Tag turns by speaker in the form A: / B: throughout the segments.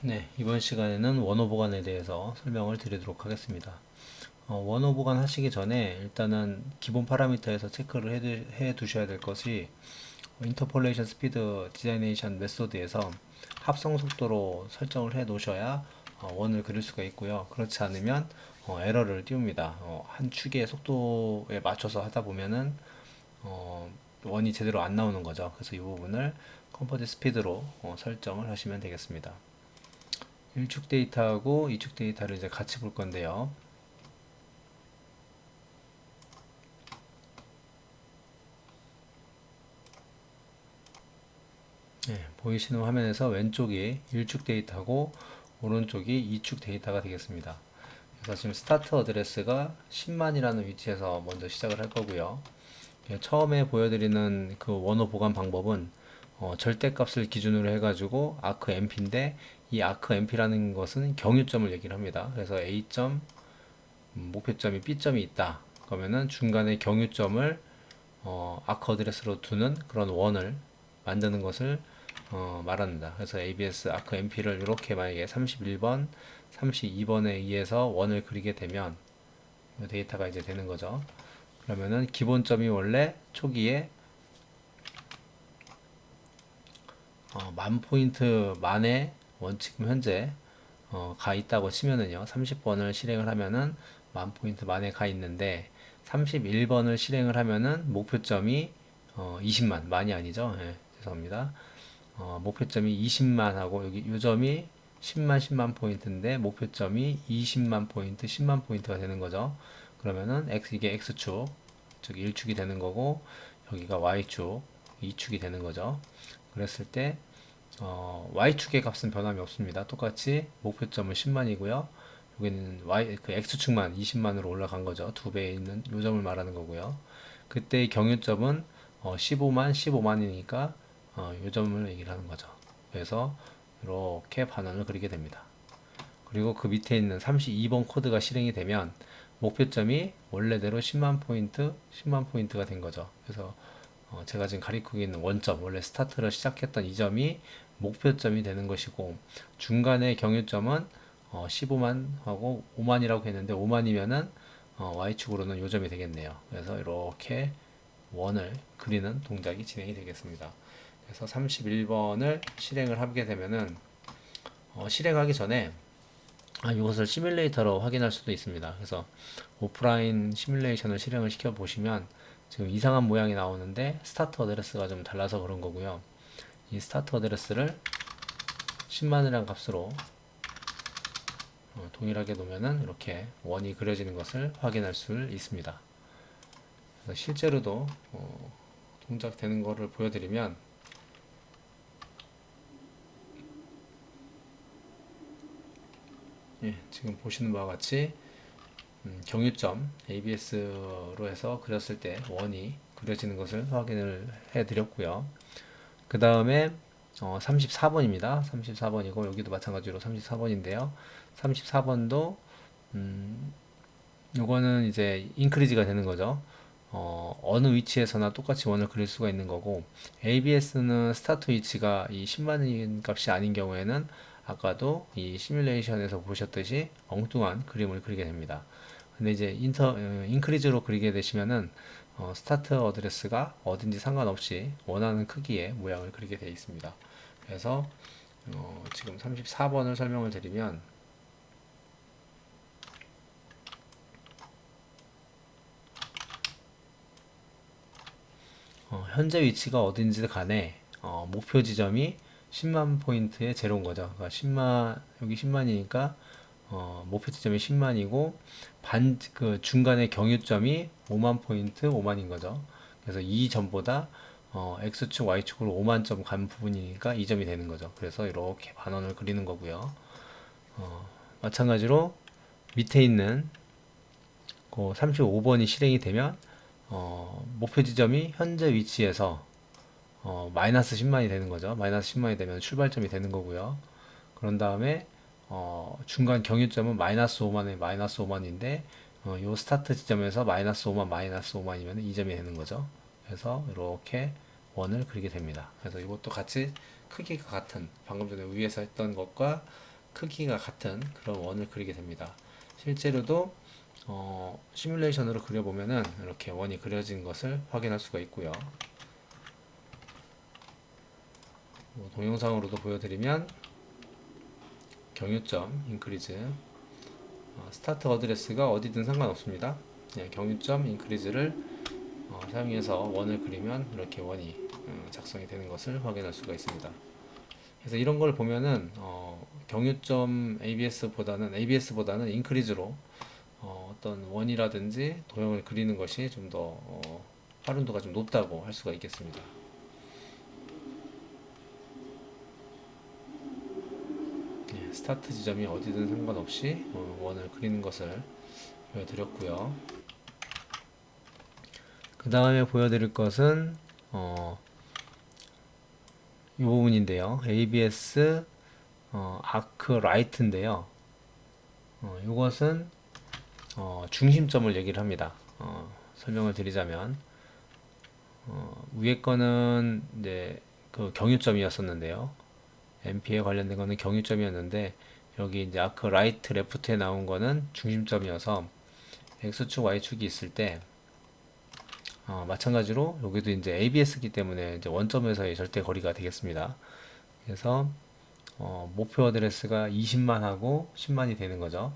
A: 네, 이번 시간에는 원호 보관에 대해서 설명을 드리도록 하겠습니다. 원호 보관 하시기 전에 일단은 기본 파라미터에서 체크를 해 두셔야 될 것이 인터폴레이션 스피드 디자이네이션 메소드에서 합성 속도로 설정을 해 놓으셔야 원을 그릴 수가 있고요. 그렇지 않으면 에러를 띄웁니다. 한 축의 속도에 맞춰서 하다 보면은 어, 원이 제대로 안 나오는 거죠. 그래서 이 부분을 컴포지 스피드로 설정을 하시면 되겠습니다. 1축 데이터하고 2축 데이터를 이제 같이 볼 건데요. 네, 보이시는 화면에서 왼쪽이 1축 데이터고 오른쪽이 2축 데이터가 되겠습니다. 그래서 지금 스타트 어드레스가 10만이라는 위치에서 먼저 시작을 할 거고요. 처음에 보여드리는 그 원호 보관 방법은 절대값을 기준으로 해가지고 아크 MP인데 이 아크 MP라는 것은 경유점을 얘기를 합니다. 그래서 A점 목표점이 B점이 있다. 그러면은 중간에 경유점을 아크 어드레스로 두는 그런 원을 만드는 것을 말합니다. 그래서 ABS 아크 MP를 이렇게 만약에 31번, 32번에 의해서 원을 그리게 되면 이 데이터가 이제 되는 거죠. 그러면은 기본점이 원래 초기에 10,000포인트 만에 지금 현재 가 있다고 치면은요. 30번을 실행을 하면은 10,000포인트 만에 가 있는데 31번을 실행을 하면은 목표점이 20만 만이 아니죠. 예, 죄송합니다. 목표점이 20만 하고 여기 요점이 10만 포인트인데 목표점이 20만 포인트, 10만 포인트가 되는 거죠. 그러면은 이게 X축, 즉 1축이 되는 거고 여기가 Y축, 2축이 되는 거죠. 그랬을 때 Y축의 값은 변함이 없습니다. 똑같이 목표점은 10만이고요. 여기는 그 X축만 20만으로 올라간 거죠. 두 배에 있는 요점을 말하는 거고요. 그때의 경유점은 15만이니까 요점을 얘기를 하는 거죠. 그래서 이렇게 반원을 그리게 됩니다. 그리고 그 밑에 있는 32번 코드가 실행이 되면 목표점이 원래대로 10만 포인트, 10만 포인트가 된 거죠. 그래서 제가 지금 가리키고 있는 원점, 원래 스타트를 시작했던 이 점이 목표점이 되는 것이고 중간의 경유점은 15만 하고 5만이라고 했는데 5만이면은 Y축으로는 요점이 되겠네요. 그래서 이렇게 원을 그리는 동작이 진행이 되겠습니다. 그래서 31번을 실행을 하게 되면은 실행하기 전에 이것을 시뮬레이터로 확인할 수도 있습니다. 그래서 오프라인 시뮬레이션을 실행을 시켜 보시면 지금 이상한 모양이 나오는데 스타트 어드레스가 좀 달라서 그런 거고요. 이 스타트 어드레스를 10만이라는 값으로 동일하게 놓으면은 이렇게 원이 그려지는 것을 확인할 수 있습니다. 실제로도 동작되는 것을 보여드리면 지금 보시는 바와 같이 경유점 ABS로 해서 그렸을 때 원이 그려지는 것을 확인을 해 드렸고요. 그 다음에 34번입니다. 34번이고 여기도 마찬가지로 34번인데요. 34번도 요거는 이제 인크리지가 되는 거죠. 어느 위치에서나 똑같이 원을 그릴 수가 있는 거고 ABS는 스타트 위치가 이 10만인 값이 아닌 경우에는 아까도 이 시뮬레이션에서 보셨듯이 엉뚱한 그림을 그리게 됩니다. 근데 이제 인크리즈로 그리게 되시면은 스타트 어드레스가 어딘지 상관없이 원하는 크기의 모양을 그리게 되어 있습니다. 그래서 지금 34번을 설명을 드리면 현재 위치가 어딘지 간에 목표 지점이 10만 포인트의 제로인 거죠. 그러니까 10만 여기 10만이니까 목표 지점이 10만이고 그 중간에 경유점이 5만 포인트 5만인 거죠. 그래서 이 점보다 X축, Y축으로 5만 점 간 부분이니까 이 점이 되는 거죠. 그래서 이렇게 반원을 그리는 거고요. 마찬가지로 밑에 있는 그 35번이 실행이 되면 목표 지점이 현재 위치에서 마이너스 10만이 되는 거죠. 마이너스 10만이 되면 출발점이 되는 거고요. 그런 다음에 중간 경유점은 마이너스 5만에 마이너스 5만인데 요 스타트 지점에서 마이너스 5만 마이너스 5만이면 2점이 되는 거죠. 그래서 이렇게 원을 그리게 됩니다. 그래서 이것도 같이 크기가 같은 방금 전에 위에서 했던 것과 크기가 같은 그런 원을 그리게 됩니다. 실제로도 시뮬레이션으로 그려보면은 이렇게 원이 그려진 것을 확인할 수가 있고요. 동영상으로도 보여드리면 경유점 인크리즈 스타트 어드레스가 어디든 상관없습니다. 경유점 인크리즈를 사용해서 원을 그리면 이렇게 원이 작성이 되는 것을 확인할 수가 있습니다. 그래서 이런 걸 보면은 경유점 ABS보다는 인크리즈로 어떤 원이라든지 도형을 그리는 것이 좀 더 활용도가 좀 높다고 할 수가 있겠습니다. 스타트 지점이 어디든 상관없이 원을 그리는 것을 보여드렸고요. 그 다음에 보여드릴 것은 이 부분인데요. ABS 아크 라이트인데요. 이것은 중심점을 얘기를 합니다. 설명을 드리자면 위에 거는 이제 그 경유점이었었는데요. MP에 관련된 거는 경유점이었는데 여기 이제 아크 라이트 레프트에 나온 거는 중심점이어서 X축 Y축이 있을 때 마찬가지로 여기도 이제 ABS이기 때문에 이제 원점에서의 절대 거리가 되겠습니다. 그래서 목표 어드레스가 20만 하고 10만이 되는 거죠.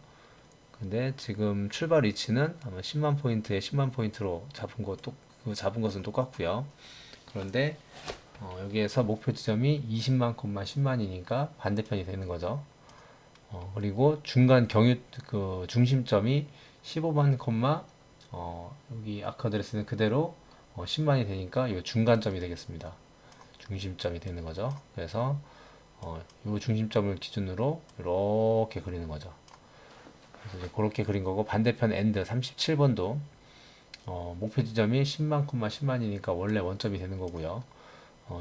A: 근데 지금 출발 위치는 아마 10만 포인트에 10만 포인트로 잡은 것은 똑같고요. 그런데 여기에서 목표 지점이 20만, 10만이니까 반대편이 되는 거죠. 그리고 중간 그 중심점이 15만, 여기 아크 어드레스는 그대로 10만이 되니까 이 중간점이 되겠습니다. 중심점이 되는 거죠. 그래서 이 중심점을 기준으로 이렇게 그리는 거죠. 그래서 이제 그렇게 그린 거고 반대편 엔드 37번도 목표 지점이 10만, 10만이니까 원래 원점이 되는 거고요.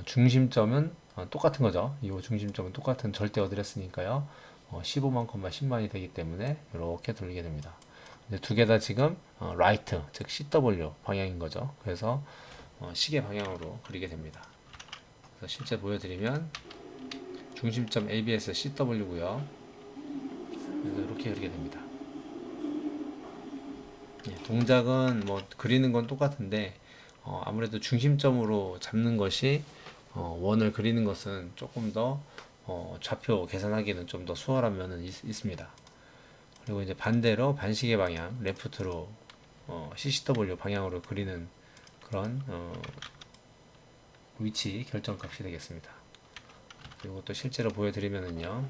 A: 중심점은 똑같은 거죠. 이 중심점은 똑같은 절대 어드레스니까요. 15만, 10만이 되기 때문에 이렇게 돌리게 됩니다. 두 개 다 지금 라이트, 즉 CW 방향인 거죠. 그래서 시계 방향으로 그리게 됩니다. 그래서 실제 보여드리면 중심점 ABS CW고요. 그래서 이렇게 그리게 됩니다. 동작은 뭐 그리는 건 똑같은데 아무래도 중심점으로 잡는 것이 원을 그리는 것은 조금 더 좌표 계산하기는 좀 더 수월한 면은 있습니다. 그리고 이제 반대로 반시계 방향 레프트로 CCW 방향으로 그리는 그런 위치 결정값이 되겠습니다. 그리고 또 실제로 보여드리면은요,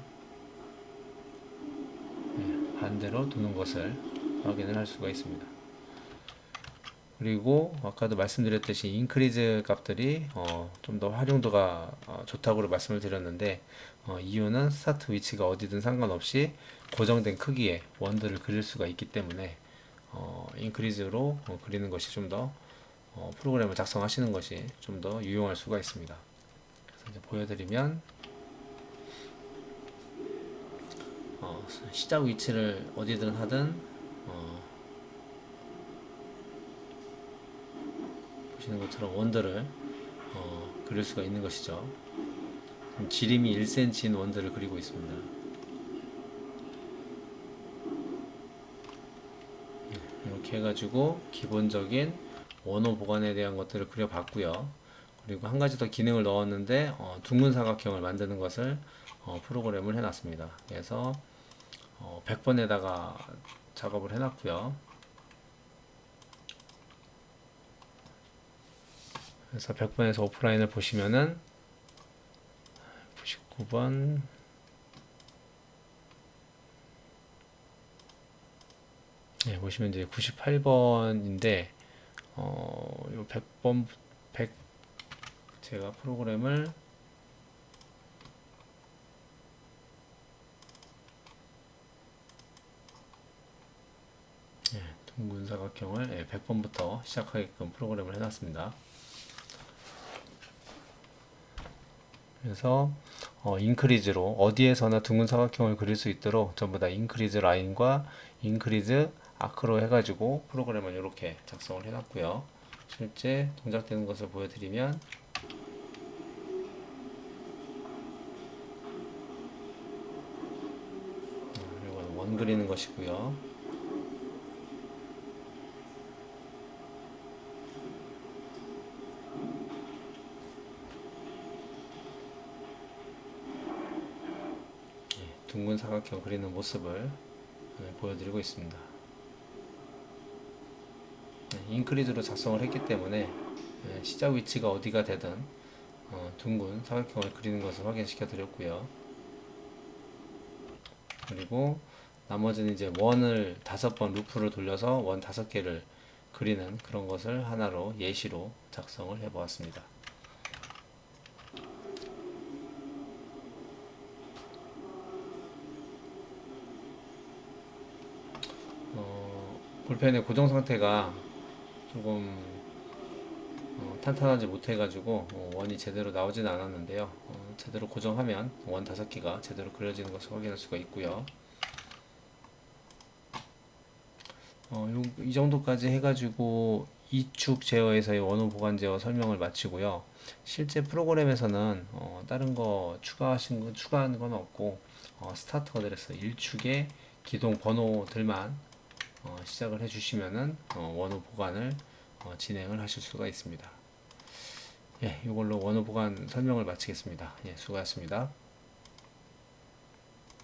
A: 반대로 도는 것을 확인을 할 수가 있습니다. 그리고 아까도 말씀드렸듯이 인크리즈 값들이 좀 더 활용도가 좋다고 말씀을 드렸는데 이유는 스타트 위치가 어디든 상관없이 고정된 크기의 원들을 그릴 수가 있기 때문에 인크리즈로 그리는 것이 좀 더 프로그램을 작성하시는 것이 좀 더 유용할 수가 있습니다. 그래서 이제 보여드리면 시작 위치를 어디든 하든 보시는 것처럼 원들을 그릴 수가 있는 것이죠. 지름이 1cm인 원들을 그리고 있습니다. 이렇게 해가지고 기본적인 원호 보관에 대한 것들을 그려봤고요. 그리고 한 가지 더 기능을 넣었는데 둥근 사각형을 만드는 것을 프로그램을 해놨습니다. 그래서 100번에다가 작업을 해놨고요. 그래서 100번에서 오프라인을 보시면은 99번 보시면 이제 98번인데 요 100번 100 제가 프로그램을 둥근 사각형을 100번부터 시작하게끔 프로그램을 해놨습니다. 그래서 인크리즈로 어디에서나 둥근 사각형을 그릴 수 있도록 전부 다 인크리즈 라인과 인크리즈 아크로 해가지고 프로그램을 이렇게 작성을 해놨고요. 실제 동작되는 것을 보여드리면 안 그리는 것이고요. 둥근 사각형 그리는 모습을 보여드리고 있습니다. 인크리즈로 작성을 했기 때문에 시작 위치가 어디가 되든 둥근 사각형을 그리는 것을 확인시켜 드렸고요. 그리고 나머지는 이제 원을 5번 루프를 돌려서 원 5개를 그리는 그런 것을 하나로 예시로 작성을 해 보았습니다. 볼펜의 고정 상태가 조금 탄탄하지 못해 가지고 원이 제대로 나오진 않았는데요. 제대로 고정하면 원 5개가 제대로 그려지는 것을 확인할 수가 있고요. 이 정도까지 해가지고 이축 제어에서의 원호 보관 제어 설명을 마치고요. 실제 프로그램에서는 다른 거 추가한 건 없고 스타트 어드레스 1축의 기동 번호들만 시작을 해주시면은 원호 보관을 진행을 하실 수가 있습니다. 예, 이걸로 원호 보관 설명을 마치겠습니다. 예, 수고하셨습니다.